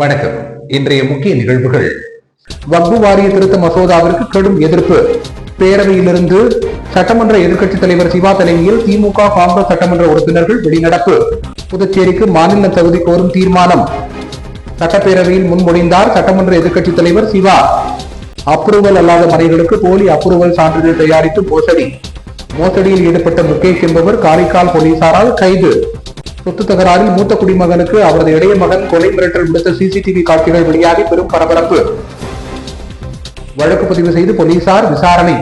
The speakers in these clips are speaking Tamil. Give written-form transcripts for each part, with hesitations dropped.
வணக்கம். இன்றைய முக்கிய நிகழ்வுகள். வக்பு வாரிய திருத்த மசோதாவிற்கு கடும் எதிர்ப்பு. பேரவையிலிருந்து சட்டமன்ற எதிர்க்கட்சித் தலைவர் சிவா தலைமையில் திமுக காங்கிரஸ் சட்டமன்ற உறுப்பினர்கள் வெளிநடப்பு. புதுச்சேரிக்கு மாநில தகுதி கோரும் தீர்மானம் சட்டப்பேரவையில் முன்மொழிந்தார் சட்டமன்ற எதிர்க்கட்சித் தலைவர் சிவா. அப்ரூவல் அல்லாத மனைகளுக்கு போலி அப்ரூவல் சான்றிதழ் தயாரித்து மோசடியில் ஈடுபட்ட முகேஷ் என்பவர் காரைக்கால் போலீசாரால் கைது. சொத்து தகராறில் மூத்த குடிமகனுக்கு அவரது இளைய மகன் கொலை மிரட்டல் விடுத்த சிசிடிவி காட்சிகள் வெளியாகி பெரும் பரபரப்பு. வழக்கு பதிவு செய்து போலீசார் விசாரணை.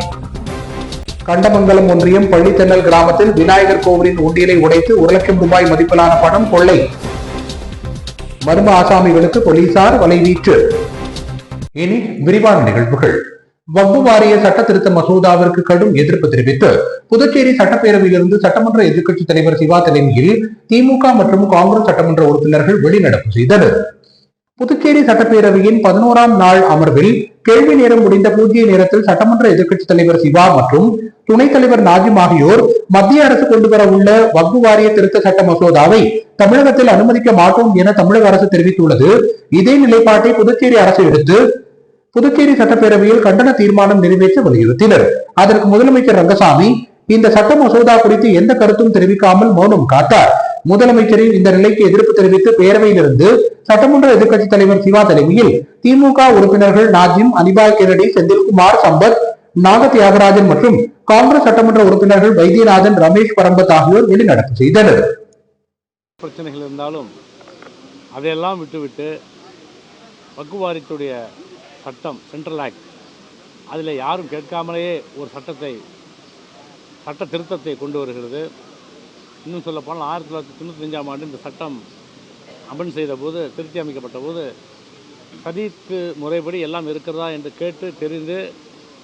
கண்டமங்கலம் ஒன்றியம் பள்ளித்தென்னல் கிராமத்தில் விநாயகர் கோவிலின் உண்டியலை உடைத்து 1 லட்சம் ரூபாய் மதிப்பிலான பணம் கொள்ளை. மர்ம ஆசாமிகளுக்கு போலீசார் வலைவீச்சு. இனி விரிவான நிகழ்வுகள். வக்பு வாரிய சட்ட திருத்த மசோதாவிற்கு கடும் எதிர்ப்பு தெரிவித்து புதுச்சேரி சட்டப்பேரவையிலிருந்து சட்டமன்ற எதிர்க்கட்சித் தலைவர் சிவா தலைமையில் திமுக மற்றும் காங்கிரஸ் சட்டமன்ற உறுப்பினர்கள் வெளிநடப்பு செய்தனர். புதுச்சேரி சட்டப்பேரவையின் 11ஆம் நாள் அமர்வில் கேள்வி நேரம் முடிந்த பூஜ்ய நேரத்தில் சட்டமன்ற எதிர்க்கட்சித் தலைவர் சிவா மற்றும் துணைத் தலைவர் நாஜிம் ஆகியோர் மத்திய அரசு கொண்டுவர உள்ள வக்பு வாரிய திருத்த சட்ட மசோதாவை தமிழகத்தில் அனுமதிக்க மாட்டோம் என தமிழக அரசு தெரிவித்துள்ளது. இதே நிலைப்பாட்டை புதுச்சேரி அரசு எடுத்து புதுச்சேரி சட்டப்பேரவையில் கண்டன தீர்மானம் நிறைவேற்ற வலியுறுத்தினர். அதற்கு முதலமைச்சர் ரங்கசாமி இந்த சட்ட மசோதா குறித்து எந்த கருத்தும் தெரிவிக்காமல் மௌனம் காத்தார். முதலமைச்சரின் இந்த நிலைக்கு எதிர்ப்பு தெரிவித்து பேரவையிலிருந்து சட்டமன்ற எதிர்க்கட்சித் தலைவர் சிவா தலைமையில் திமுக உறுப்பினர்கள் நாஜிம், அனிபால் கென்னடி, செந்தில்குமார், சம்பத், நாக தியாகராஜன் மற்றும் காங்கிரஸ் சட்டமன்ற உறுப்பினர்கள் வைத்தியநாதன், ரமேஷ் பரம்பத் ஆகியோர் வெளிநடப்பு செய்தனர். பிரச்சனைகள் இருந்தாலும் அதையெல்லாம் விட்டுவிட்டு வக்பு வாரியத்துடைய சட்டம், சென்ட்ரல் ஆக்ட், அதில் யாரும் கேட்காமலேயே ஒரு சட்ட திருத்தத்தை கொண்டு வருகிறது. இன்னும் சொல்லப்போனால் 1995ஆம் ஆண்டு இந்த சட்டம் அமல் செய்த போது, திருத்தி அமைக்கப்பட்ட போது சதிக்கு முறைப்படி எல்லாம் இருக்கிறதா என்று கேட்டு தெரிந்து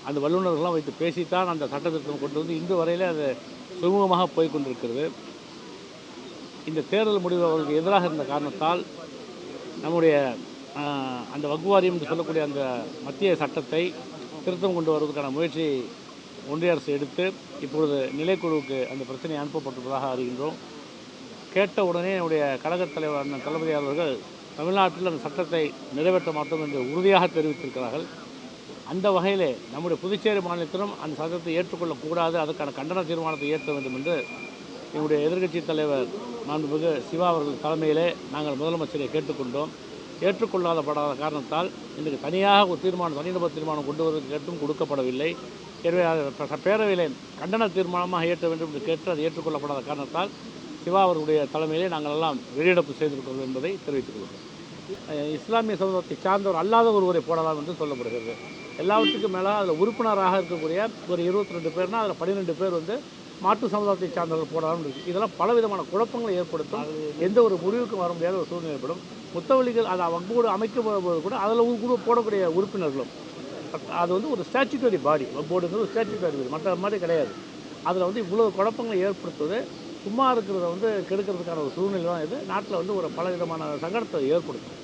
அந்த வல்லுநர்கள்லாம் வைத்து பேசித்தான் அந்த சட்ட திருத்தம் கொண்டு வந்து இன்று வரையில் அது சுமூகமாக போய்கொண்டிருக்கிறது. இந்த தேர்தல் முடிவு அவர்களுக்கு எதிராக இருந்த காரணத்தால் நம்முடைய அந்த வக்பு வாரியம் என்று சொல்லக்கூடிய அந்த மத்திய சட்டத்தை திருத்தம் கொண்டு வருவதற்கான முயற்சியை ஒன்றிய அரசு எடுத்து இப்பொழுது நிலைக்குழுவுக்கு அந்த பிரச்சனை அனுப்பப்பட்டுள்ளதாக அறிகின்றோம். கேட்ட உடனே என்னுடைய கழகத் தலைவர் அண்ணன் தளபதி அவர்கள் தமிழ்நாட்டில் அந்த சட்டத்தை நிறைவேற்ற மாட்டோம் என்று உறுதியாக தெரிவித்திருக்கிறார்கள். அந்த வகையிலே நம்முடைய புதுச்சேரி மாநிலத்திலும் அந்த சட்டத்தை ஏற்றுக்கொள்ளக்கூடாது, அதற்கான கண்டன தீர்மானத்தை ஏற்ற வேண்டும் என்று என்னுடைய எதிர்க்கட்சி தலைவர் மாண்புமிகு சிவா அவர்கள் தலைமையிலே நாங்கள் முதலமைச்சரை கேட்டுக்கொண்டோம். ஏற்றுக்கொள்ளாதப்படாத காரணத்தால் இன்றைக்கு தனியாக ஒரு தனிநபர் தீர்மானம் கொண்டு வருவதற்கு கேட்டும் கொடுக்கப்படவில்லை. எனவே பேரவையிலே கண்டன தீர்மானமாக ஏற்ற வேண்டும் என்று கேட்டு அது ஏற்றுக்கொள்ளப்படாத காரணத்தால் சிவா அவர்களுடைய தலைமையிலே நாங்கள் எல்லாம் வெளியிடப்பு செய்திருக்கிறோம் என்பதை தெரிவித்துக் கொள்கிறோம். இஸ்லாமிய சமூகத்தை சார்ந்தவர் அல்லாத ஒருவரை போடலாம் என்று சொல்லப்படுகிறது. எல்லாவற்றுக்கும் மேலே அதில் உறுப்பினராக இருக்கக்கூடிய ஒரு 22 பேர்னால் அதில் 12 பேர் மாற்று சமுதாயத்தை சார்ந்தவர்கள் போடலாம் இருக்குது. இதெல்லாம் பலவிதமான குழப்பங்களை ஏற்படுத்தும். எந்த ஒரு முடிவுக்கும் வர முடியாத ஒரு சூழ்நிலை ஏற்படும். முத்தவழிகள் அதை வக்போடு அமைக்கும்போது கூட அதில் போடக்கூடிய உறுப்பினர்களும் அது ஒரு ஸ்டாச்சுட்டரி பாடி, வக்போர்டுங்கிறது ஒரு ஸ்டாச்சுட்டரி பாடி, மற்ற மாதிரி கிடையாது. அதில் இவ்வளவு குழப்பங்களை ஏற்படுத்துவது சும்மா இருக்கிறத கெடுக்கிறதுக்கான ஒரு சூழ்நிலை தான் இது. நாட்டில் ஒரு பலவிதமான சங்கடத்தை ஏற்படுத்தும்.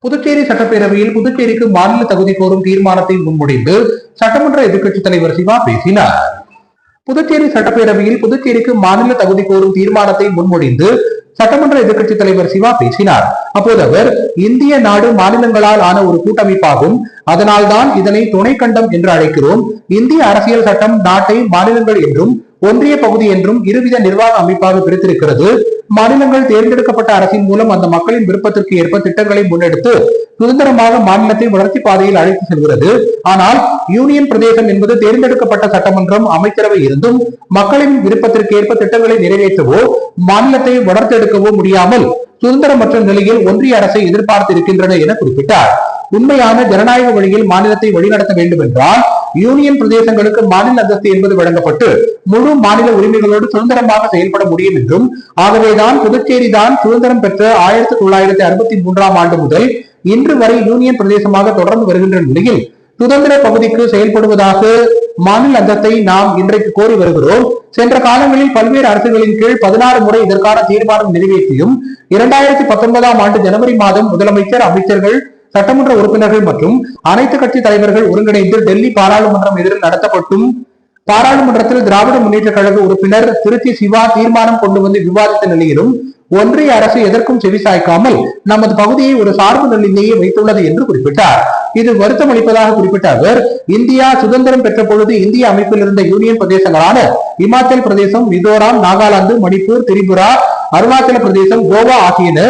புதுச்சேரி சட்டப்பேரவையில் புதுச்சேரிக்கு மாநில தகுதி கோரும் தீர்மானத்தை முன்மொழிந்து சட்டமன்ற எதிர்க்கட்சித் தலைவர் சிவா பேசினார். புதுச்சேரி சட்டப்பேரவையில் புதுச்சேரிக்கு மாநில தகுதி கோரும் தீர்மானத்தை முன்மொழிந்து சட்டமன்ற எதிர்க்கட்சித் தலைவர் சிவா பேசினார். அப்போது அவர், இந்திய நாடு மாநிலங்களால் ஆன ஒரு கூட்டமைப்பாகும், அதனால்தான் இதனை துணை கண்டம் என்று அழைக்கிறோம். இந்திய அரசியல் சட்டம் நாட்டை மாநிலங்கள் என்றும் ஒன்றிய பகுதி என்றும் இருவித நிர்வாக அமைப்பாக பிரித்திருக்கிறது. மாநிலங்கள் தேர்ந்தெடுக்கப்பட்ட அரசின் மூலம் அந்த மக்களின் விருப்பத்திற்கு ஏற்ப திட்டங்களை முன்னெடுத்து சுதந்திரமாக மாநிலத்தை வளர்ச்சி பாதையில் அழைத்து செல்கிறது. ஆனால் யூனியன் பிரதேசம் என்பது தேர்ந்தெடுக்கப்பட்ட சட்டமன்றம், அமைச்சரவை இருந்தும் மக்களின் விருப்பத்திற்கு ஏற்ப திட்டங்களை நிறைவேற்றவோ மாநிலத்தை வளர்த்தெடுக்கவோ முடியாமல் சுதந்திரமற்ற நிலையில் ஒன்றிய அரசை எதிர்பார்த்து இருக்கின்றன என குறிப்பிட்டார். உண்மையான ஜனநாயக வழியில் மாநிலத்தை வழிநடத்த வேண்டும் என்றால் யூனியன் பிரதேசங்களுக்கு மாநில அந்தஸ்து என்பது வழங்கப்பட்டு முழு மாநில உரிமைகளோடு சுதந்திரமாக செயல்பட முடியும் என்றும், ஆகவேதான் புதுச்சேரி தான் சுதந்திரம் பெற்ற 1963ஆம் ஆண்டு முதல் இன்று வரை யூனியன் பிரதேசமாக தொடர்ந்து வருகின்ற நிலையில் சுதந்திர பகுதிக்கு செயல்படுவதாக மாநில அந்தஸ்தை நாம் இன்றைக்கு கோரி வருகிறோம். சென்ற காலங்களில் பல்வேறு அரசுகளின் கீழ் 16 முறை இதற்கான தீர்மானம் நிறைவேற்றியும் 2019ஆம் ஆண்டு ஜனவரி மாதம் முதலமைச்சர், அமைச்சர்கள், சட்டமன்ற உறுப்பினர்கள் மற்றும் அனைத்து கட்சி தலைவர்கள் ஒருங்கிணைந்து டெல்லி பாராளுமன்றம் எதிரில் நடத்தப்பட்டும் பாராளுமன்றத்தில் திராவிட முன்னேற்ற கழக உறுப்பினர் திருச்சி சிவா தீர்மானம் கொண்டு வந்து விவாதித்த நிலையிலும் ஒன்றிய அரசு எதற்கும் செவிசாய்க்காமல் நமது பகுதியை ஒரு சார்பு நிலையிலேயே வைத்துள்ளது என்று குறிப்பிட்டார். இது வருத்தம் அளிப்பதாக குறிப்பிட்ட அவர், இந்தியா சுதந்திரம் பெற்ற பொழுது இந்திய அமைப்பில் இருந்த யூனியன் பிரதேசங்களான இமாச்சல் பிரதேசம், மிசோராம், நாகாலாந்து, மணிப்பூர், திரிபுரா, அருணாச்சல பிரதேசம், கோவா ஆகியன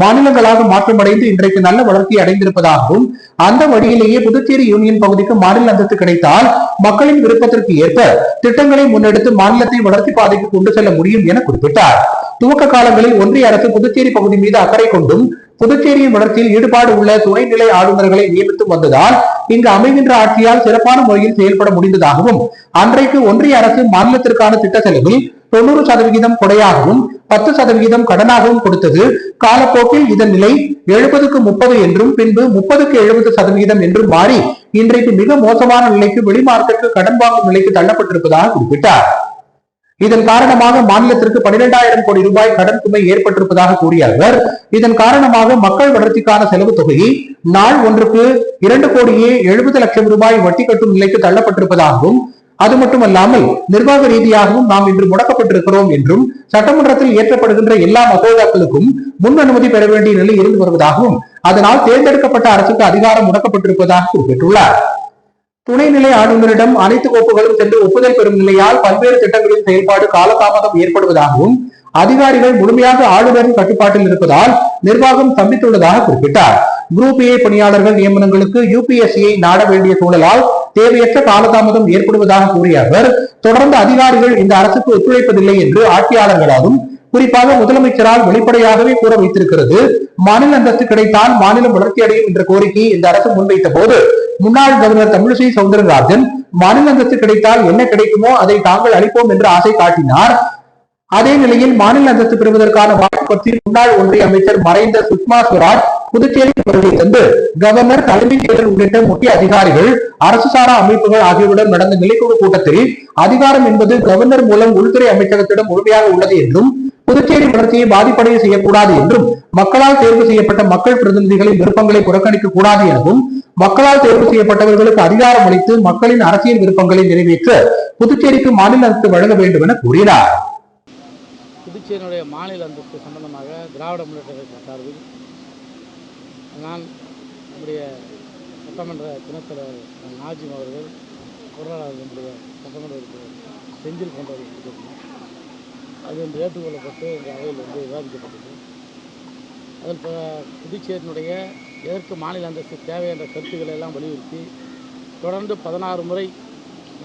மாநிலங்களாக மாற்றமடைந்து இன்றைக்கு நல்ல வளர்ச்சி அடைந்திருப்பதாகவும், அந்த வழியிலேயே புதுச்சேரி யூனியன் பகுதிக்கு மாநில அந்தஸ்து கிடைத்தால் மக்களின் விருப்பத்திற்கு ஏற்ப திட்டங்களை முன்னெடுத்து மாநிலத்தை வளர்ச்சி பாதைக்கு கொண்டு செல்ல முடியும் என குறிப்பிட்டார். துவக்க காலங்களில் ஒன்றிய அரசு புதுச்சேரி பகுதி மீது அக்கறை கொண்டும் புதுச்சேரியின் வளர்ச்சியில் ஈடுபாடு உள்ள துணைநிலை ஆளுநர்களை நியமித்து வந்ததால் இங்கு அமைகின்ற ஆட்சியால் சிறப்பான முறையில் செயல்பட முடிந்ததாகவும், அன்றைக்கு ஒன்றிய அரசு மாநிலத்திற்கான திட்ட செலவில் 90% கொடையாகவும் 10% கடனாகவும் கொடுத்தது. காலப்போக்கில் இதன் நிலை 70க்கு 30 என்றும் பின்பு 30க்கு 70% என்றும் மாறி இன்றைக்கு மிக மோசமான நிலைக்கு வெளிமார்க்கெட்டுக்கு கடன் வாங்கும் நிலைக்கு தள்ளப்பட்டிருப்பதாக குறிப்பிட்டார். இதன் காரணமாக மாநிலத்திற்கு 12,000 கோடி ரூபாய் கடன் சுமை ஏற்பட்டிருப்பதாக கூறிய அவர், இதன் காரணமாக மக்கள் வளர்ச்சிக்கான செலவு தொகையை நாள் ஒன்றுக்கு 2,70,00,000 ரூபாய் வட்டி கட்டும் நிலைக்கு தள்ளப்பட்டிருப்பதாகவும், அது மட்டுமல்லாமல் நிர்வாக ரீதியாகவும் நாம் இன்று முடக்கப்பட்டிருக்கிறோம் என்றும், சட்டமன்றத்தில் ஏற்றப்படுகின்ற எல்லா மசோதாக்களுக்கும் முன் அனுமதி பெற வேண்டிய நிலை இருந்து வருவதாகவும், அதனால் தேர்ந்தெடுக்கப்பட்ட அரசுக்கு அதிகாரம் முடக்கப்பட்டிருப்பதாக குறிப்பிட்டுள்ளார். துணைநிலை ஆளுநரிடம் அனைத்து கோப்புகளும் சென்று ஒப்புதல் பெறும் நிலையால் பல்வேறு திட்டங்களின் செயல்பாடு காலதாமதம் ஏற்படுவதாகவும், அதிகாரிகள் முழுமையாக ஆளுநரின் கட்டுப்பாட்டில் இருப்பதால் நிர்வாகம் ஸ்தம்பித்துள்ளதாக குறிப்பிட்டார். குரூப் ஏ பணியாளர்கள் நியமனங்களுக்கு UPSCயை நாட வேண்டிய சூழலால் தேவையற்ற காலதாமதம் ஏற்படுவதாக கூறிய அவர், தொடர்ந்து அதிகாரிகள் இந்த அரசுக்கு ஒத்துழைப்பதில்லை என்று ஆட்சியாளர்களாலும் குறிப்பாக முதலமைச்சரால் வெளிப்படையாகவே கூற வைத்திருக்கிறது. மாநில அந்தஸ்து கிடைத்தால் மாநிலம் வளர்ச்சி அடையும் என்ற கோரிக்கையை இந்த அரசு முன்வைத்த போது முன்னாள் கவர்னர் தமிழிசை சவுந்தரராஜன் மாநில அந்தஸ்து கிடைத்தால் என்ன கிடைக்குமோ அதை தாங்கள் அளிப்போம் என்று ஆசை காட்டினார். அதே நிலையில் மாநில அந்தஸ்து பெறுவதற்கான வாய்ப்பு பற்றி முன்னாள் ஒன்றிய அமைச்சர் மறைந்த சுஷ்மா ஸ்வராஜ் புதுச்சேரி வருகை தந்து கவர்னர், தலைமை செயலர் உள்ளிட்ட முக்கிய அதிகாரிகள், அரசு சாரா அமைப்புகள் ஆகியோருடன் நடந்த நிலைக்குழு கூட்டத்தில் அதிகாரம் என்பது கவர்னர் மூலம் உள்துறை அமைச்சகத்திடம் முழுமையாக உள்ளது என்றும், புதுச்சேரி வளர்ச்சியை பாதிப்படைய செய்யக்கூடாது என்றும், மக்களால் தேர்வு செய்யப்பட்ட மக்கள் பிரதிநிதிகளின் விருப்பங்களை புறக்கணிக்க கூடாது எனவும், மக்களால் தேர்வு செய்யப்பட்டவர்களுக்கு அதிகாரம் அளித்து மக்களின் அரசியல் விருப்பங்களை நிறைவேற்ற புதுச்சேரிக்கு மாநில அந்தஸ்து வழங்க வேண்டும் என கூறினார். புதுச்சேரியினுடைய மாநில அந்தஸ்து சம்பந்தமாக திராவிட முன்னேற்ற கழக சார்பில் நான் நம்முடைய சட்டமன்ற துணைத் தலைவர் நாஜிம் அவர்கள், பொருளாளர் நம்முடைய சட்டமன்ற செந்தில் போன்றவர்கள் அது வந்து ஏற்றுக்கொள்ளப்பட்டு இந்த அவையில் விவாதிக்கப்பட்டது. அதில் புதுச்சேரியினுடைய எதற்கு மாநில அந்தஸ்து தேவை என்ற கருத்துக்களை எல்லாம் வலியுறுத்தி தொடர்ந்து 16 முறை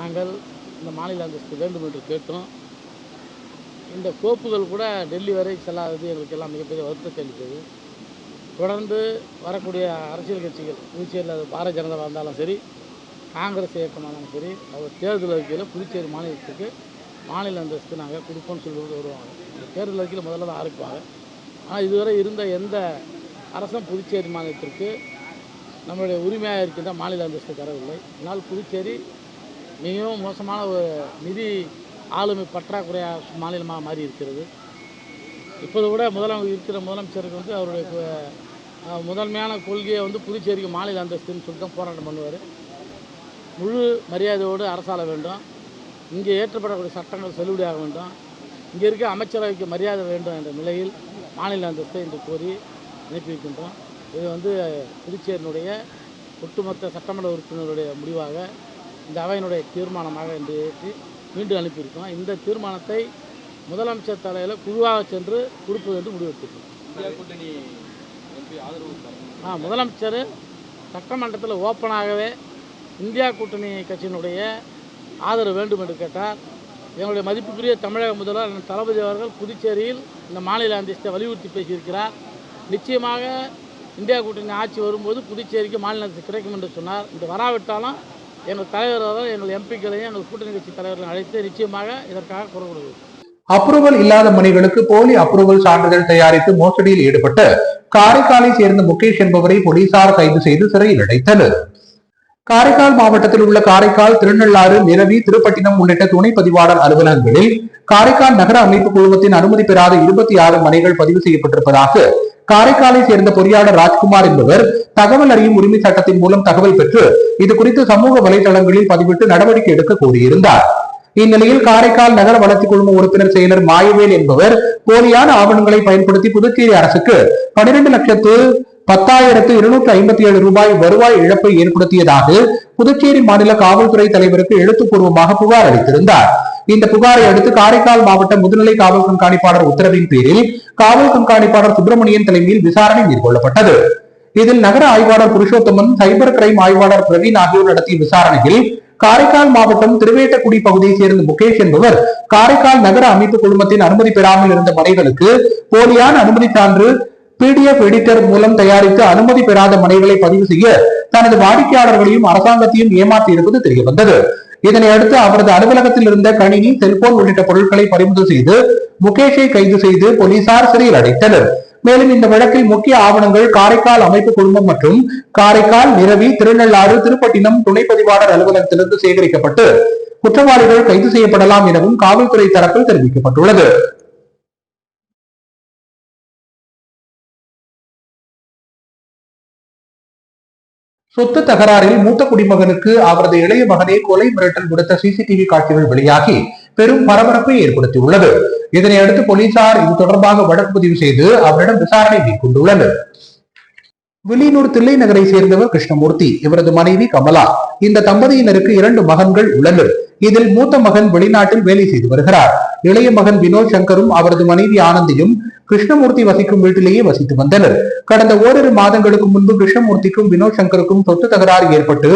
நாங்கள் இந்த மாநில அந்தஸ்து வேண்டும் என்று கேட்டோம். இந்த கோப்புகள் கூட டெல்லி வரை செல்லாதது எங்களுக்கு எல்லாம் மிகப்பெரிய வருத்தத்தை அளித்தது. தொடர்ந்து வரக்கூடிய அரசியல் கட்சிகள் புதுச்சேரியில் அது பாரதிய ஜனதாவாக இருந்தாலும் சரி, காங்கிரஸ் இயக்கமானாலும் சரி, அவர் தேர்தல் அறிக்கையில் புதுச்சேரி மாநிலத்துக்கு மாநில அந்தஸ்து நாங்கள் கொடுப்போம்னு சொல்லி வருவாங்க. அந்த தேர்தல் அறிக்கையில் முதல்ல தான் ஆரம்பிப்பாங்க. ஆனால் இதுவரை இருந்த எந்த அரசும் புதுச்சேரி மாநிலத்திற்கு நம்மளுடைய உரிமையாக இருக்கின்ற மாநில அந்தஸ்து தரவில்லை. இதனால் புதுச்சேரி மிகவும் மோசமான ஒரு நிதி ஆளுமை பற்றாக்குறையாக மாநிலமாக மாறி இருக்கிறது. இப்போது கூட இருக்கிற முதலமைச்சருக்கு வந்து அவருடைய முதன்மையான கொள்கையை வந்து புதுச்சேரிக்கு மாநில அந்தஸ்துன்னு சொல்லி தான் போராட்டம் பண்ணுவார். முழு மரியாதையோடு அரசாள வேண்டும், இங்கே ஏற்றப்படக்கூடிய சட்டங்கள் செல்லுபடியாக வேண்டும், இங்கே இருக்க அமைச்சரவைக்கு மரியாதை வேண்டும் என்ற நிலையில் மாநில அந்தஸ்தை இன்று கோரி அனுப்பி வைக்கின்றோம். இது வந்து புதுச்சேரியினுடைய ஒட்டுமொத்த சட்டமன்ற உறுப்பினருடைய முடிவாக இந்த அவையினுடைய தீர்மானமாக இன்று ஏற்றி மீண்டும் அனுப்பியிருக்கோம். இந்த தீர்மானத்தை முதலமைச்சர் தலையில் குழுவாக சென்று கொடுப்பது என்று முடிவெடுத்திருக்கோம். முதலமைச்சர் சட்டமன்றத்தில் ஓப்பனாகவே இந்தியா கூட்டணி கட்சியினுடைய ஆதரவு வேண்டும் என்று கேட்டார். எங்களுடைய மதிப்புக்குரிய தமிழக முதல்வர் தளபதி அவர்கள் புதுச்சேரியில் இந்த மாநில அந்தஸ்தை வலியுறுத்தி பேசியிருக்கிறார். நிச்சயமாக இந்தியா கூட்டணி ஆட்சி வரும்போது புதுச்சேரிக்கு மாநில அந்தஸ்து கிடைக்கும் என்று சொன்னார். இன்று வராவிட்டாலும் எங்கள் தலைவர்கள், எங்கள் எம்பிக்களையும், எங்கள் கூட்டணி கட்சி தலைவர்களை அழைத்து நிச்சயமாக இதற்காக குரல் கொடுக்கும். அப்ரூவல் இல்லாத மணிகளுக்கு போலி அப்ரூவல் சான்றிதழ் தயாரித்து மோசடியில் ஈடுபட்டு காரைக்காலை சேர்ந்த முகேஷ் என்பவரை போலீசார் கைது செய்து சிறையில் அடைத்தனர். காரைக்கால் மாவட்டத்தில் உள்ள காரைக்கால், திருநள்ளாறு, நிரவி, திருப்பட்டினம் உள்ளிட்ட துணை பதிவாளர் அலுவலகங்களில் காரைக்கால் நகர அமைப்பு குழுமத்தின் அனுமதி பெறாத 26 மனைகள் பதிவு செய்யப்பட்டிருப்பதாக காரைக்காலை சேர்ந்த பொறியாளர் ராஜ்குமார் என்பவர் தகவல் அறியும் உரிமை சட்டத்தின் மூலம் தகவல் பெற்று இது குறித்து சமூக வலைதளங்களில் பதிவிட்டு நடவடிக்கை எடுக்க கோரியிருந்தார். இந்நிலையில் காரைக்கால் நகர வளர்ச்சி குழும உறுப்பினர் செயலர் மாயவேல் என்பவர் போலியான ஆவணங்களை பயன்படுத்தி புதுச்சேரி அரசுக்கு 12,10,257 ரூபாய் வருவாய் இழப்பை ஏற்படுத்தியதாக புதுச்சேரி மாநில காவல்துறை தலைவருக்கு எழுத்துப்பூர்வமாக புகார் அளித்திருந்தார். இந்த புகாரை அடுத்து காரைக்கால் மாவட்ட முதுநிலை காவல் கண்காணிப்பாளர் உத்தரவின் பேரில் காவல் கண்காணிப்பாளர் சுப்பிரமணியன் தலைமையில் விசாரணை மேற்கொள்ளப்பட்டது. இதில் நகர ஆய்வாளர் புருஷோத்தமன், சைபர் கிரைம் ஆய்வாளர் பிரவீன் ஆகியோர் நடத்திய விசாரணையில் காரைக்கால் மாவட்டம் திருவேட்டக்குடி பகுதியைச் சேர்ந்த முகேஷ் என்பவர் காரைக்கால் நகர அமைப்பு குழுமத்தின் அனுமதி பெறாமல் இருந்த மனைகளுக்கு போலியான அனுமதி சான்று PDF எடிட்டர் மூலம் தயாரித்து அனுமதி பெறாத மனைகளை பதிவு செய்ய தனது வாடிக்கையாளர்களையும் அரசாங்கத்தையும் ஏமாற்றி இருப்பது தெரியவந்தது. இதனை அடுத்து அவரது அலுவலகத்தில் இருந்த கணினி, செல்போன் உள்ளிட்ட பொருட்களை பறிமுதல் செய்து முகேஷை கைது செய்து போலீசார் சிறையில் அடைத்தனர். மேலும் இந்த வழக்கில் முக்கிய ஆவணங்கள் காரைக்கால் அமைப்பு குழுமம் மற்றும் காரைக்கால், நிரவி, திருநள்ளாறு, திருப்பட்டினம் துணை பதிவாளர் அலுவலகத்திலிருந்து சேகரிக்கப்பட்டு குற்றவாளிகள் கைது செய்யப்படலாம் எனவும் காவல்துறை தரப்பில் தெரிவிக்கப்பட்டுள்ளது. சொத்து தகராறில் மூத்த குடிமகனுக்கு அவரது இளைய மகனே கொலை மிரட்டல் விடுத்த CCTV காட்சிகள் வெளியாகி பெரும் பரபரப்பை ஏற்படுத்தியுள்ளது. இதனையடுத்து போலீசார் இது தொடர்பாக வழக்கு பதிவு செய்து அவரிடம் விசாரணை மேற்கொண்டுள்ளனர். வில்லியனூர் தில்லை நகரை சேர்ந்தவர் கிருஷ்ணமூர்த்தி, இவரது மனைவி கமலா. இந்த தம்பதியினருக்கு 2 மகன்கள் உள்ளனர். இதில் மூத்த மகன் வெளிநாட்டில் வேலை செய்து வருகிறார். இளைய மகன் வினோத் சங்கரும் அவரது மனைவி ஆனந்தியும் கிருஷ்ணமூர்த்தி வசிக்கும் வீட்டிலேயே வசித்து வந்தனர். கடந்த ஓரிரு மாதங்களுக்கு முன்பு கிருஷ்ணமூர்த்திக்கும் வினோத் சங்கருக்கும் சொத்து தகராறு ஏற்பட்டு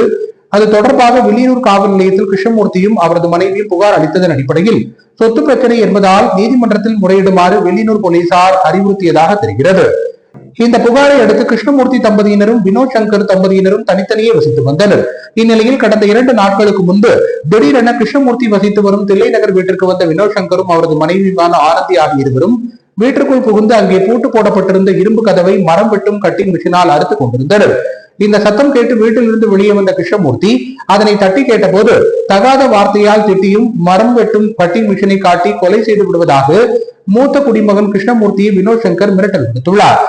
அது தொடர்பாக வில்லியனூர் காவல் நிலையத்தில் கிருஷ்ணமூர்த்தியும் அவரது மனைவியும் புகார் அளித்ததன் அடிப்படையில் சொத்து பிரச்சனை என்பதால் நீதிமன்றத்தில் முறையிடுமாறு வில்லியனூர் போலீசார் அறிவுறுத்தியதாக தெரிகிறது. இந்த புகாரை அடுத்து கிருஷ்ணமூர்த்தி தம்பதியினரும் வினோத் சங்கர் தம்பதியினரும் தனித்தனியே வசித்து வந்தனர். இந்நிலையில் கடந்த 2 நாட்களுக்கு முன்பு திடீரென கிருஷ்ணமூர்த்தி வசித்து வரும் தில்லை நகர் வீட்டிற்கு வந்த வினோத் சங்கரும் அவரது மனைவியான ஆனந்தி ஆகிய இருவரும் வீட்டிற்குள் புகுந்து அங்கே பூட்டு போடப்பட்டிருந்த இரும்பு கதவை மரம் வெட்டும் கட்டிங் மிஷினால் அறுத்துக் கொண்டிருந்தனர். இந்த சத்தம் கேட்டு வீட்டிலிருந்து வெளியே வந்த கிருஷ்ணமூர்த்தி அதனை தட்டி கேட்டபோது தகாத வார்த்தையால் திட்டியும் மரம் வெட்டும் கட்டிங் மிஷினை காட்டி கொலை செய்து விடுவதாக மூத்த குடிமகன் கிருஷ்ணமூர்த்தியை வினோத் சங்கர் மிரட்டல் விடுத்துள்ளார்.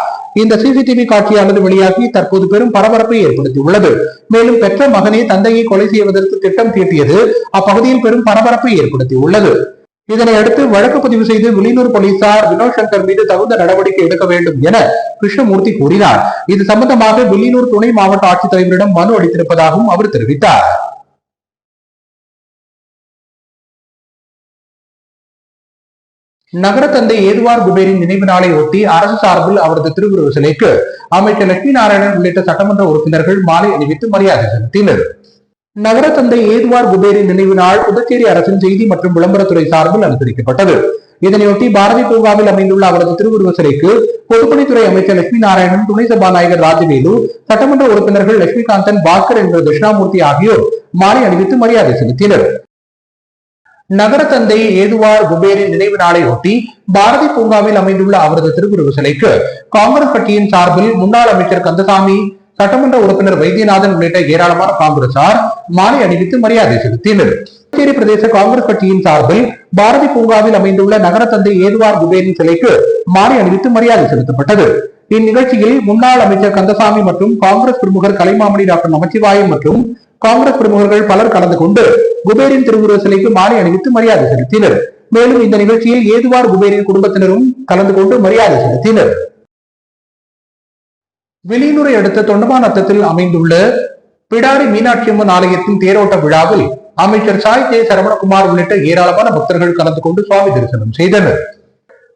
இந்த CCTV காட்சியானது வெளியாகி தற்போது பெரும் பரபரப்பை ஏற்படுத்தியுள்ளது. மேலும் பெற்ற மகனே தந்தையை கொலை செய்வதற்கு திட்டம் தீட்டியது அப்பகுதியில் பெரும் பரபரப்பை ஏற்படுத்தியுள்ளது. இதனை அடுத்து வழக்கு பதிவு செய்து வில்லியனூர் போலீசார் வினோத் சங்கர் மீது தகுந்த நடவடிக்கை எடுக்க வேண்டும் என கிருஷ்ணமூர்த்தி கூறினார். இது சம்பந்தமாக வில்லியனூர் துணை மாவட்ட ஆட்சித்தலைவரிடம் மனு அளித்திருப்பதாகவும் அவர் தெரிவித்தார். நகர தந்தை ஏதுவார் குபேரின் நினைவு நாளை ஒட்டி அரசு சார்பில் அவரது திருவுருவ சிலைக்கு அமைச்சர் லட்சுமி நாராயணன் உள்ளிட்ட சட்டமன்ற உறுப்பினர்கள் மாலை அணிவித்து மரியாதை செலுத்தினர். நகர தந்தை ஏதுவார் குபேரின் நினைவு நாள் புதுச்சேரி அரசின் செய்தி மற்றும் விளம்பரத்துறை சார்பில் அனுசரிக்கப்பட்டது. இதனையொட்டி பாரதி பூங்காவில் அமைந்துள்ள அவரது திருவுருவ சிலைக்கு பொதுப்பணித்துறை அமைச்சர் லட்சுமி நாராயணன், துணை சபாநாயகர் ராஜவேலு, சட்டமன்ற உறுப்பினர்கள் லட்சுமிகாந்தன், பாஸ்கர் என்ற தட்சிணாமூர்த்தி ஆகியோர் மாலை அணிவித்து மரியாதை செலுத்தினர். நகர தந்தை ஏதுவார் குபேரின் நினைவு நாளை ஒட்டி பாரதி பூங்காவில் அமைந்துள்ள அவரது திருவுருவ சிலைக்கு காங்கிரஸ் கட்சியின் சார்பில் முன்னாள் அமைச்சர் கந்தசாமி, சட்டமன்ற உறுப்பினர் வைத்தியநாதன் உள்ளிட்ட ஏராளமான காங்கிரசார் மாலை அணிவித்து மரியாதை செலுத்தினர். புதுச்சேரி பிரதேச காங்கிரஸ் கட்சியின் சார்பில் பாரதி பூங்காவில் அமைந்துள்ள நகர தந்தை ஏதுவார் குபேரின் சிலைக்கு மாலை அணிவித்து மரியாதை செலுத்தப்பட்டது. இந்நிகழ்ச்சியில் முன்னாள் அமைச்சர் கந்தசாமி மற்றும் காங்கிரஸ் பிரமுகர் கலைமாமணி டாக்டர் நமச்சிவாயம் மற்றும் காங்கிரஸ் பிரமுகர்கள் பலர் கலந்து கொண்டு குபேரின் திருவுருவ சிலைக்கு மாலை அணிவித்து மரியாதை செலுத்தினர். மேலும் இந்த நிகழ்ச்சியில் ஏதுவார் குபேரின் குடும்பத்தினரும் கலந்து கொண்டு மரியாதை செலுத்தினர். வில்லியனூரை அடுத்த தொண்டமாநத்தத்தில் அமைந்துள்ள பிடாரி மீனாட்சியம்மன் ஆலயத்தின் தேரோட்ட விழாவில் அமைச்சர் சாய் ஜே சரவணகுமார் உள்ளிட்ட ஏராளமான பக்தர்கள் கலந்து கொண்டு சுவாமி தரிசனம் செய்தனர்.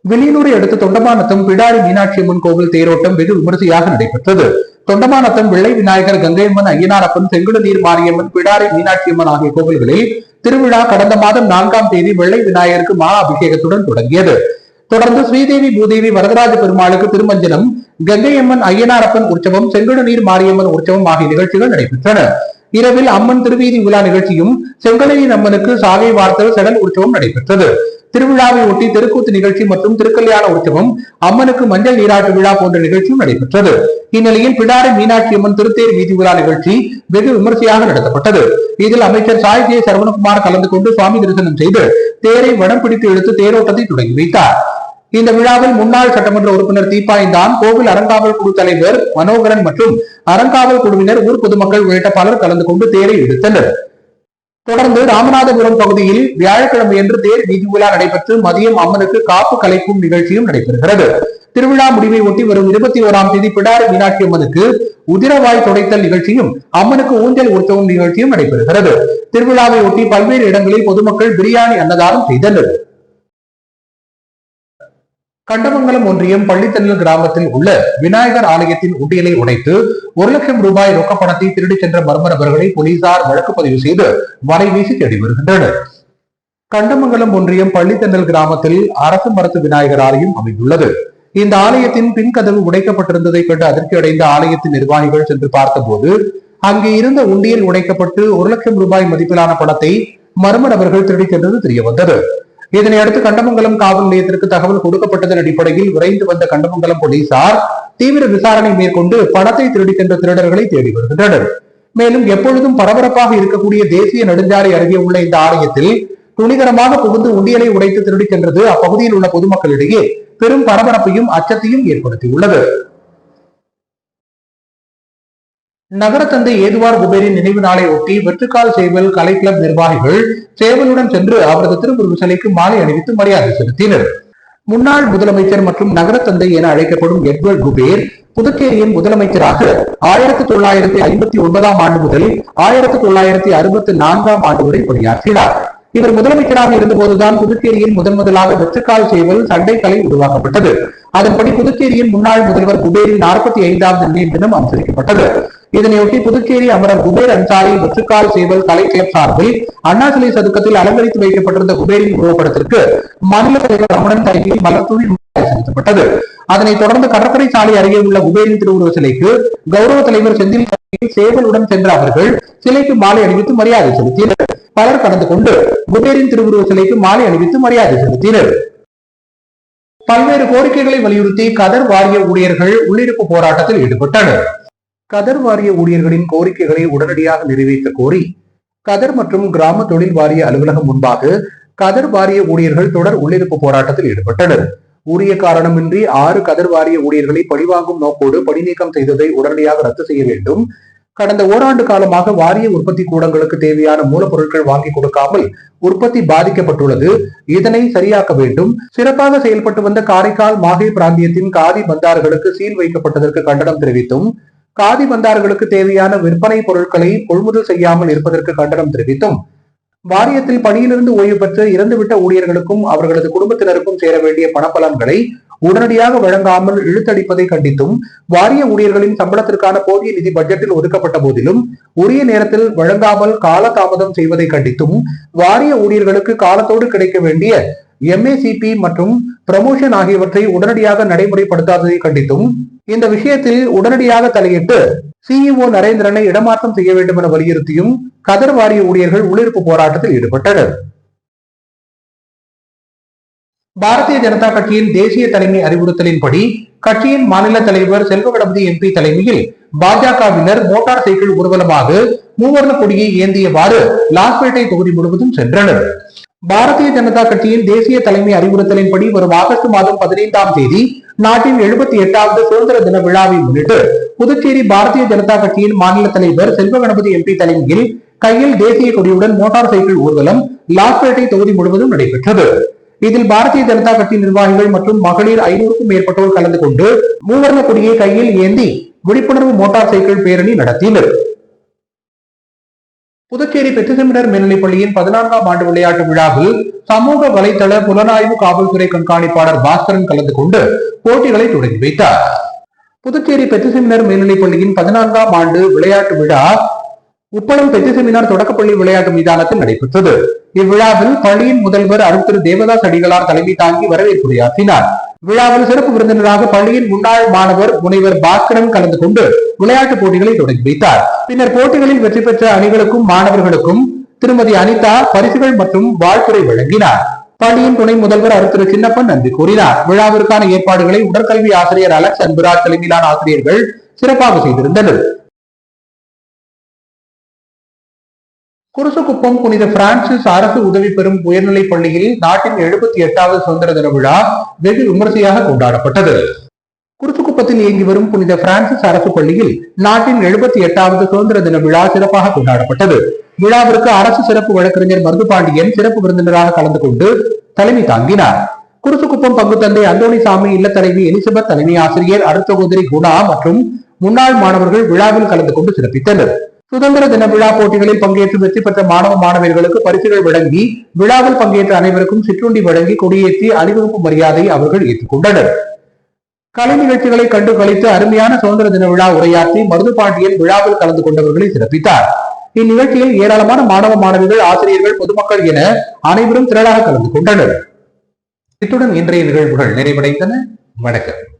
வில்லியனூரை அடுத்த தொண்டமாநத்தம் பிடாரி மீனாட்சியம்மன் கோவில் தேரோட்டம் வெகு விமரிசையாக நடைபெற்றது. தொண்டமாநத்தம் வெள்ளை விநாயகர், கங்கையம்மன், ஐயனாரப்பன், செங்குடுநீர் மாரியம்மன், பிடாரி மீனாட்சியம்மன் ஆகிய கோவில்களில் திருவிழா கடந்த மாதம் 4ஆம் தேதி வெள்ளை விநாயகருக்கு மகா அபிஷேகத்துடன் தொடங்கியது. தொடர்ந்து ஸ்ரீதேவி பூதேவி வரதராஜ பெருமாளுக்கு திருமஞ்சனம், கங்கையம்மன், ஐயனாரப்பன் உற்சவம், செங்குடுநீர் மாரியம்மன் உற்சவம் ஆகிய நிகழ்ச்சிகள் நடைபெற்றன. இரவில் அம்மன் திருவீதி விழா நிகழ்ச்சியும், செங்கலையின் அம்மனுக்கு சாகை வார்த்தல் செடல் உற்சவம் நடைபெற்றது. திருவிழாவை ஒட்டி தெருக்கூத்து நிகழ்ச்சி மற்றும் திருக்கல்யாண உற்சவம், அம்மனுக்கு மஞ்சள் நீராட்டு விழா போன்ற நிகழ்ச்சியும் நடைபெற்றது. இந்நிலையில் பிடாரி மீனாட்சி அம்மன் திருத்தேர் வீதி விழா நிகழ்ச்சி வெகு விமரிசையாக நடத்தப்பட்டது. இதில் அமைச்சர் சாய் ஜே சரவணகுமார் கலந்து கொண்டு சுவாமி தரிசனம் செய்து தேரை வடம் பிடித்து இழுத்து தேரோட்டத்தை தொடங்கி வைத்தார். இந்த விழாவில் முன்னாள் சட்டமன்ற உறுப்பினர் தீபாய்ந்தான், கோவில் அறங்காவல் குழு தலைவர் மனோகரன் மற்றும் அறங்காவல் குழுவினர், ஊர் பொதுமக்கள் உள்ளிட்ட பலர் கலந்து கொண்டு தேரை இழுத்தனர். தொடர்ந்து ராமநாதபுரம் பகுதியில் வியாழக்கிழமையன்று தேர் வீதி உலா நடைபெற்று மதியம் அம்மனுக்கு காப்பு கலைக்கும் நிகழ்ச்சியும் நடைபெறுகிறது. திருவிழா முடிவை ஒட்டி வரும் 21ஆம் தேதி பிடாரி மீனாட்சி அம்மனுக்கு உதிரவாய் துடைத்தல் நிகழ்ச்சியும் அம்மனுக்கு ஊஞ்சல் உற்சவம் நிகழ்ச்சியும் நடைபெறுகிறது. திருவிழாவை ஒட்டி பல்வேறு இடங்களில் பொதுமக்கள் பிரியாணி அன்னதானம் செய்தனர். கண்டமங்கலம் ஒன்றியம் பள்ளித்தண்ணல் கிராமத்தில் உள்ள விநாயகர் ஆலயத்தின் உண்டியலை உடைத்து 1 லட்சம் ரூபாய் ரொக்க பணத்தை திருடிச் சென்ற மர்ம நபர்களை போலீசார் வழக்கு பதிவு செய்து வலை வீசி தேடி வருகின்றனர். கண்டமங்கலம் ஒன்றியம் பள்ளித்தண்ணல் கிராமத்தில் அரசு மரத்து விநாயகர் ஆலயம் அமைந்துள்ளது. இந்த ஆலயத்தின் பின்கதவு உடைக்கப்பட்டிருந்ததை கண்டு அதிர்ச்சி அடைந்த ஆலயத்தின் நிர்வாகிகள் சென்று பார்த்தபோது அங்கே இருந்த உண்டியல் உடைக்கப்பட்டு 1 லட்சம் ரூபாய் மதிப்பிலான பணத்தை மர்ம நபர்கள் திருடிச் சென்றது தெரியவந்தது. இதனையடுத்து கண்டமங்கலம் காவல் நிலையத்திற்கு தகவல் கொடுக்கப்பட்டதன் அடிப்படையில் விரைந்து வந்த கண்டமங்கலம் போலீசார் தீவிர விசாரணை மேற்கொண்டு பணத்தை திருடிச் சென்ற திருடர்களை தேடி வருகின்றனர். மேலும் எப்பொழுதும் பரபரப்பாக இருக்கக்கூடிய தேசிய நெடுஞ்சாலை அருகே உள்ள இந்த ஆலயத்தில் துணிகரமாக புகுந்து உண்டியலை உடைத்து திருடிச் சென்றது அப்பகுதியில் உள்ள பொதுமக்களிடையே பெரும் பரபரப்பையும் அச்சத்தையும் ஏற்படுத்தியுள்ளது. நகரத்தந்தை ஏதுவார் குபேரின் நினைவு நாளை ஒட்டி வெற்றுக்கால் சேவல் கலை கிளப் நிர்வாகிகள் சேவலுடன் சென்று அவரது திருவுருவ சிலைக்கு மாலை அணிவித்து மரியாதை செலுத்தினர். முன்னாள் முதலமைச்சர் மற்றும் நகரத்தந்தை என அழைக்கப்படும் எட்வர்ட் குபேர் புதுச்சேரியின் முதலமைச்சராக 1959ஆம் ஆண்டு முதல் 1964ஆம் ஆண்டு வரை பணியாற்றினார். இவர் முதலமைச்சராக இருந்தபோதுதான் புதுச்சேரியில் முதலாக வெற்றுக்கால் சேவல் சண்டைக்கலை உருவாக்கப்பட்டது. அதன்படி புதுச்சேரியின் முன்னாள் முதல்வர் குபேரின் 45வது நினைவு தினம் அனுசரிக்கப்பட்டது. இதனையொட்டி புதுச்சேரி அமரர் குபேர் அன்சாரி வெற்றுக்கால் சேவல் கலை கிளப் சார்பில் அண்ணா சிலை சதுக்கத்தில் அலங்கரித்து வைக்கப்பட்டிருந்த குபேரின் உருவப்படத்திற்கு மாநில தலைவர் ரமணன் தலைமையில் மலர்தூவி செலுத்தப்பட்டது. அதனைத் தொடர்ந்து கடற்கரை சாலை அருகே உள்ள குபேரின் திருவுருவ சிலைக்கு கௌரவ தலைவர் செந்தில் சேவலுடன் சென்ற அவர்கள் சிலைக்கு மாலை அணிவித்து மரியாதை செலுத்தினர். பலர் கலந்து கொண்டு குபேரின் திருவுருவ சிலைக்கு மாலை அணிவித்து மரியாதை செலுத்தினர். பல்வேறு கோரிக்கைகளை வலியுறுத்தி கதர் வாரிய ஊழியர்கள் உள்ளிருப்பு போராட்டத்தில் ஈடுபட்டனர். கதர் வாரிய ஊழியர்களின் கோரிக்கைகளை உடனடியாக நிறைவேற்ற கோரி கதர் மற்றும் கிராம தொழில் வாரிய அலுவலகம் முன்பாக கதர் வாரிய ஊழியர்கள் தொடர் உள்ளிருப்பு போராட்டத்தில் ஈடுபட்டனர். உரிய காரணமின்றி 6 கதர் வாரிய ஊழியர்களை பழிவாங்கும் நோக்கோடு பணி நீக்கம் செய்ததை உடனடியாக ரத்து செய்ய வேண்டும். கடந்த ஓராண்டு காலமாக வாரிய உற்பத்தி கூடங்களுக்கு தேவையான மூலப்பொருட்கள் வாங்கி கொடுக்காமல் உற்பத்தி பாதிக்கப்பட்டுள்ளது. இதனை சரியாக்க வேண்டும். சிறப்பாக செயல்பட்டு வந்த காரைக்கால் மாஹே பிராந்தியத்தின் காதி பந்தார்களுக்கு சீல் வைக்கப்பட்டதற்கு கண்டனம் தெரிவித்தும் காதி பந்தார்களுக்கு தேவையான விற்பனை பொருட்களை கொள்முதல் செய்யாமல் இருப்பதற்கு கண்டனம் தெரிவித்தும் வாரியத்தில் பணியிலிருந்து ஓய்வு பெற்று இறந்துவிட்ட ஊழியர்களுக்கும் அவர்களது குடும்பத்தினருக்கும் சேர வேண்டிய பணப்பலன்களை உடனடியாக வழங்காமல் இழுத்தடிப்பதை கண்டித்தும் வாரிய ஊழியர்களின் சம்பளத்திற்கான போதிய நிதி பட்ஜெட்டில் ஒதுக்கப்பட்ட போதிலும் உரிய நேரத்தில் வழங்காமல் காலதாமதம் செய்வதை கண்டித்தும் வாரிய ஊழியர்களுக்கு காலத்தோடு கிடைக்க வேண்டிய MACP மற்றும் ப்ரமோஷன் ஆகியவற்றை உடனடியாக நடைமுறைப்படுத்தாததை கண்டித்தும் இந்த விஷயத்தில் உடனடியாக தலையிட்டு CEO நரேந்திரனை இடமாற்றம் செய்ய வேண்டும் என வலியுறுத்தியும் கதர் வாரிய ஊழியர்கள் உள்ளிருப்பு போராட்டத்தில் ஈடுபட்டனர். பாரதிய ஜனதா கட்சியின் தேசிய தலைமை அறிவுறுத்தலின்படி கட்சியின் மாநில தலைவர் செல்வ கணபதி MP தலைமையில் பாஜகவினர் மோட்டார் சைக்கிள் ஊர்வலமாக மூவர்ண கொடியை ஏந்தியவாறு லாஸ்பேட்டை தொகுதி முழுவதும் சென்றனர். பாரதிய ஜனதா கட்சியின் தேசிய தலைமை அறிவுறுத்தலின்படி வரும் ஆகஸ்ட் மாதம் 15ஆம் தேதி நாட்டின் 78வது சுதந்திர தின விழாவை முன்னிட்டு புதுச்சேரி பாரதிய ஜனதா கட்சியின் மாநில தலைவர் செல்வ கணபதி MP தலைமையில் கையில் தேசிய கொடியுடன் மோட்டார் சைக்கிள் ஊர்வலம் லாஸ்பேட்டை தொகுதி முழுவதும் நடைபெற்றது. இதில் பாரதிய ஜனதா கட்சி நிர்வாகிகள் மற்றும் மகளிர் 500க்கும் மேற்பட்டோர் கலந்து கொண்டு மூவர்ண கொடியை கையில் ஏந்தி விழிப்புணர்வு மோட்டார் சைக்கிள் பேரணி நடத்தினர். புதுச்சேரி பெத்துசெமினர் மேல்நிலைப்பள்ளியின் 14ஆம் ஆண்டு விளையாட்டு விழாவில் சமூக வலைதள புலனாய்வு காவல்துறை கண்காணிப்பாளர் பாஸ்கரன் கலந்து கொண்டு போட்டிகளை தொடங்கி வைத்தார். புதுச்சேரி பெத்துசெமினர் மேல்நிலைப்பள்ளியின் 14ஆம் ஆண்டு விளையாட்டு விழா உப்பளம் பெத்துசெமினார் தொடக்கப்பள்ளி விளையாட்டு மைதானத்தில் நடைபெற்றது. இவ்விழாவில் பள்ளியின் முதல்வர் அருள் தேவதாஸ் அடிகளார் தலைமை தாங்கி வரவேற்புரையாற்றினார். விழாவில் சிறப்பு விருந்தினராக பள்ளியின் முன்னாள் மாணவர் முனைவர் பாஸ்கரன் கலந்து கொண்டு விளையாட்டுப் போட்டிகளை தொடங்கி வைத்தார். பின்னர் போட்டிகளில் வெற்றி பெற்ற அணிகளுக்கும் மாணவர்களுக்கும் திருமதி அனிதா பரிசுகள் மற்றும் வாழ்த்துரை வழங்கினார். பள்ளியின் துணை முதல்வர் அருள் சின்னப்பன் நன்றி கூறினார். விழாவிற்கான ஏற்பாடுகளை உடற்கல்வி ஆசிரியர் அலெக்ஸ் அன்புராஜ் தலைமையிலான ஆசிரியர்கள் சிறப்பாக செய்திருந்தனர். குருசுக்குப்பம் புனித பிரான்சிஸ் அரசு உதவி பெறும் உயர்நிலைப் பள்ளியில் நாட்டின் 78வது சுதந்திர தின விழா வெகு விமரிசையாக கொண்டாடப்பட்டது. குருசுக்குப்பத்தில் இயங்கி வரும் புனித பிரான்சிஸ் அரசு பள்ளியில் நாட்டின் 78வது சுதந்திர தின விழா சிறப்பாக கொண்டாடப்பட்டது. விழாவிற்கு அரசு சிறப்பு வழக்கறிஞர் மருதுபாண்டியன் சிறப்பு விருந்தினராக கலந்து கொண்டு தலைமை தாங்கினார். குருசுக்குப்பம் பங்குத்தந்தை அந்தோணிசாமி, இல்ல தலைவி எலிசபெத், தலைமை ஆசிரியர் அருட்சகோதரி குணா மற்றும் முன்னாள் மாணவர்கள் விழாவில் கலந்து கொண்டு சிறப்பித்தனர். சுதந்திர தின விழா போட்டிகளில் பங்கேற்று வெற்றி பெற்ற மாணவ மாணவியர்களுக்கு பரிசுகள் வழங்கி, விழாவில் பங்கேற்ற அனைவருக்கும் சிற்றுண்டி வழங்கி கொடியேற்றி அணிவகுப்பு மரியாதை அவர்கள் ஏற்றுக்கொண்டனர். கலை நிகழ்ச்சிகளை கண்டு கழித்து அருமையான சுதந்திர தின விழா உரையாற்றி மருதுபாண்டியன் விழாவில் கலந்து கொண்டவர்களை சிறப்பித்தார். இந்நிகழ்ச்சியில் ஏராளமான மாணவ மாணவிகள், ஆசிரியர்கள், பொதுமக்கள் என அனைவரும் திரளாக கலந்து கொண்டனர். இத்துடன் இன்றைய நிகழ்வுகள் நிறைவடைந்தன. வணக்கம்.